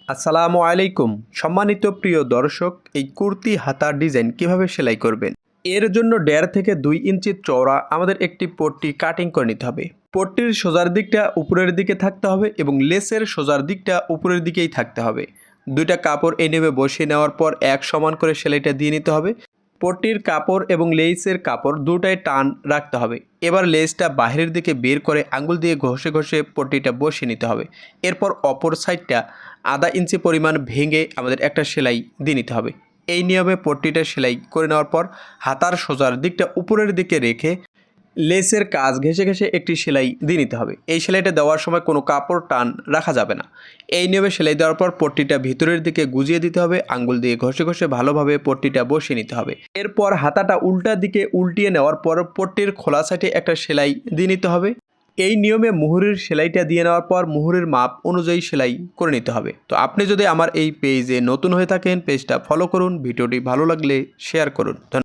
আসসালামু আলাইকুম সম্মানিত প্রিয় দর্শক, এই কুর্তি হাতার ডিজাইন কিভাবে সেলাই করবেন এর জন্য 1.5 থেকে 2 ইঞ্চি চওড়া আমাদের একটি পট্টি কাটিং করে নিতে হবে। পট্টির সোজার দিকটা উপরের দিকে থাকতে হবে এবং লেসের সোজার দিকটা উপরের দিকেই থাকতে হবে। দুইটা কাপড় এভাবে বসিয়ে নেওয়ার পর এক সমান করে সেলাইটা দিয়ে নিতে হবে। পট্টির কাপড় এবং লেসের কাপড় দুটাই টান রাখতে হবে। এবার লেসটা বাহিরের দিকে বের করে আঙুল দিয়ে ঘষে ঘষে পট্টিটা বসিয়ে নিতে হবে। এরপর অপর সাইডটা আধা ইঞ্চি পরিমাণ ভেঙে আমাদের একটা সেলাই দিয়ে নিতে হবে। এই নিয়মে পট্টিটা সেলাই করে নেওয়ার পর হাতার সোজার দিকটা উপরের দিকে রেখে লেসের কাজ ঘেঁষে ঘেঁষে একটি সেলাই দিয়ে নিতে হবে। এই সেলাইটা দেওয়ার সময় কোনো কাপড় টান রাখা যাবে না। এই নিয়মে সেলাই দেওয়ার পর পট্টিটা ভিতরের দিকে গুজিয়ে দিতে হবে। আঙ্গুল দিয়ে ঘষে ঘষে ভালোভাবে পট্টিটা বসিয়ে নিতে হবে। এরপর হাতাটা উল্টা দিকে উল্টিয়ে নেওয়ার পর পট্টির খোলা সাইডে একটা সেলাই দিয়ে নিতে হবে। এই নিয়মে মুহুরির সেলাইটা দিয়ে নেওয়ার পর মুহুরির মাপ অনুযায়ী সেলাই করে নিতে হবে। তো আপনি যদি আমার এই পেজে নতুন হয়ে থাকেন, পেজটা ফলো করুন, ভিডিওটি ভালো লাগলে শেয়ার করুন।